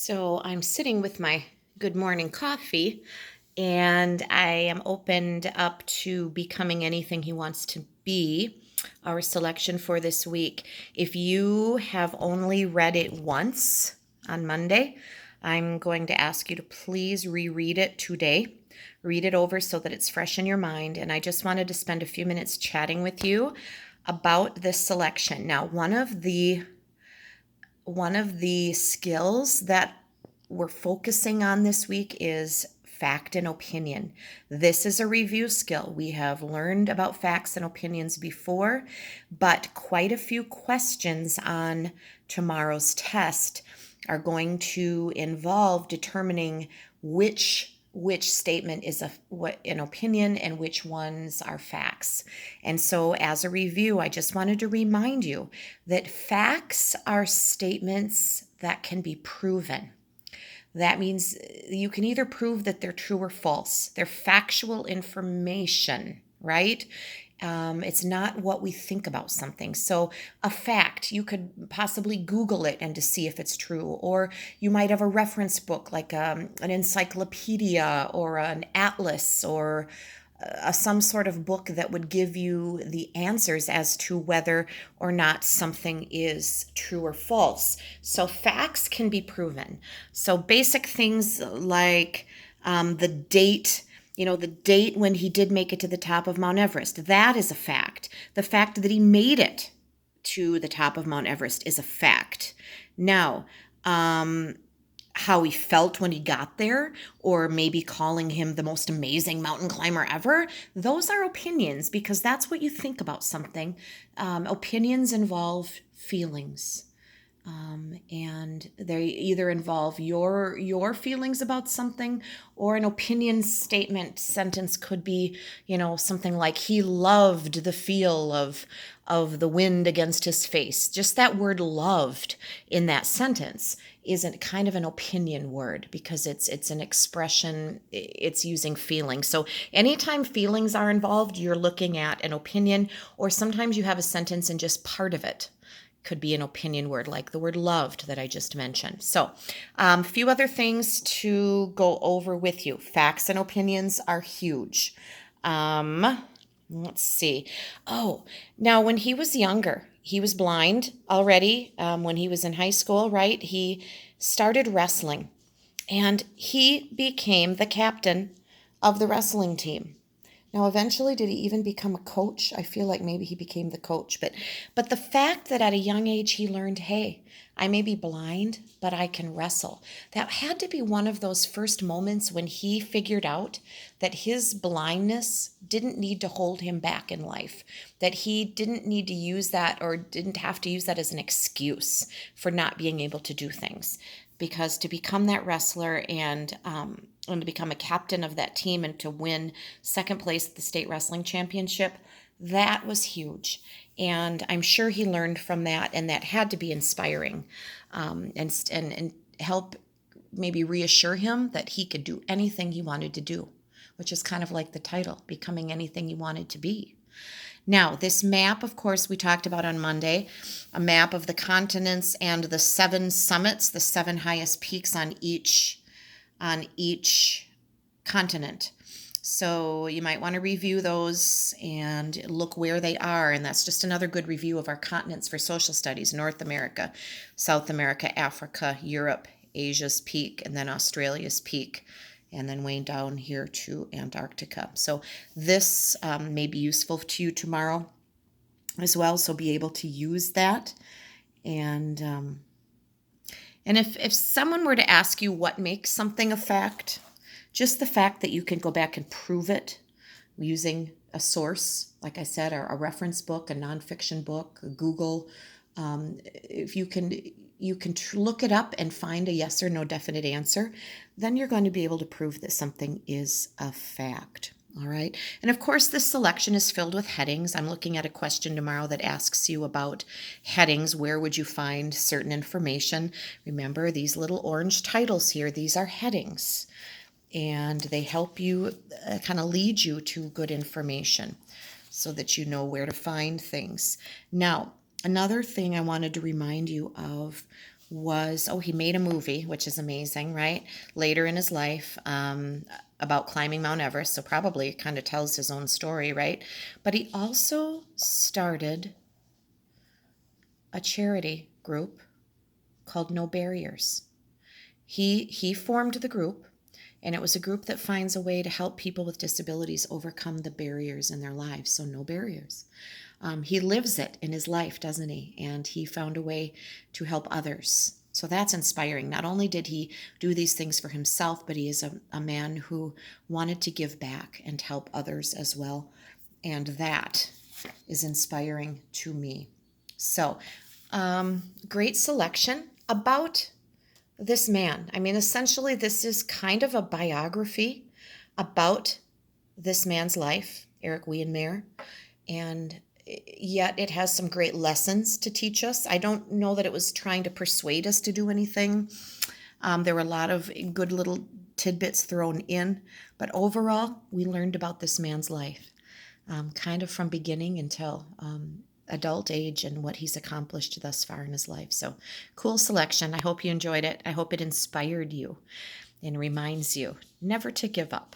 So I'm sitting with my good morning coffee, and I am opened up to becoming anything he wants to be. Our selection for this week. If you have only read it once on Monday, I'm going to ask you to please reread it today. Read it over so that it's fresh in your mind. And I just wanted to spend a few minutes chatting with you about this selection. Now, one of the skills that we're focusing on this week is fact and opinion. This is a review skill. We have learned about facts and opinions before, but quite a few questions on tomorrow's test are going to involve determining which statement is an opinion and which ones are facts. And so as a review, I just wanted to remind you that facts are statements that can be proven. That means you can either prove that they're true or false. They're factual information, right? It's not what we think about something. So a fact, you could possibly Google it and to see if it's true, or you might have a reference book like an encyclopedia or an atlas or some sort of book that would give you the answers as to whether or not something is true or false. So facts can be proven. So basic things like the date, the date when he did make it to the top of Mount Everest, that is a fact. The fact that he made it to the top of Mount Everest is a fact. Now, how he felt when he got there, or maybe calling him the most amazing mountain climber ever, those are opinions because that's what you think about something. Opinions involve feelings. And they either involve your feelings about something, or an opinion statement sentence could be, something like he loved the feel of the wind against his face. Just that word loved in that sentence isn't kind of an opinion word because it's an expression, it's using feelings. So anytime feelings are involved, you're looking at an opinion, or sometimes you have a sentence and just part of it could be an opinion word, like the word loved that I just mentioned. So a few other things to go over with you. Facts and opinions are huge. Let's see. Oh, now when he was younger, he was blind already when he was in high school, right? He started wrestling, and he became the captain of the wrestling team. Now, eventually, did he even become a coach? I feel like maybe he became the coach. But the fact that at a young age he learned, hey, I may be blind, but I can wrestle. That had to be one of those first moments when he figured out that his blindness didn't need to hold him back in life, that he didn't need to use that, or didn't have to use that as an excuse for not being able to do things. Because to become that wrestler and to become a captain of that team and to win second place at the state wrestling championship, that was huge. And I'm sure he learned from that, and that had to be inspiring, and help maybe reassure him that he could do anything he wanted to do, which is kind of like the title, Becoming Anything You Wanted to Be. Now, this map, of course, we talked about on Monday, a map of the continents and the 7 summits, the 7 highest peaks on each continent. So you might want to review those and look where they are. And that's just another good review of our continents for social studies: North America, South America, Africa, Europe, Asia's peak, and then Australia's peak, and then way down here to Antarctica. So this may be useful to you tomorrow as well. So be able to use that. And if someone were to ask you what makes something a fact, just the fact that you can go back and prove it using a source, like I said, a reference book, a nonfiction book, a Google. If you can look it up and find a yes or no definite answer, then you're going to be able to prove that something is a fact. All right. And of course, this selection is filled with headings. I'm looking at a question tomorrow that asks you about headings. Where would you find certain information? Remember, these little orange titles here, these are headings, and they help you kind of lead you to good information so that you know where to find things. Now, another thing I wanted to remind you of was, he made a movie, which is amazing, right? Later in his life, about climbing Mount Everest. So probably kind of tells his own story, right? But he also started a charity group called No Barriers. He formed the group, and it was a group that finds a way to help people with disabilities overcome the barriers in their lives. So No Barriers. He lives it in his life, doesn't he? And he found a way to help others. So that's inspiring. Not only did he do these things for himself, but he is a man who wanted to give back and help others as well. And that is inspiring to me. So, great selection about this man. I mean, essentially, this is kind of a biography about this man's life, Erik Weihenmayer, and yet it has some great lessons to teach us. I don't know that it was trying to persuade us to do anything. There were a lot of good little tidbits thrown in, but overall, we learned about this man's life, kind of from beginning until adult age and what he's accomplished thus far in his life. So, cool selection. I hope you enjoyed it. I hope it inspired you and reminds you never to give up.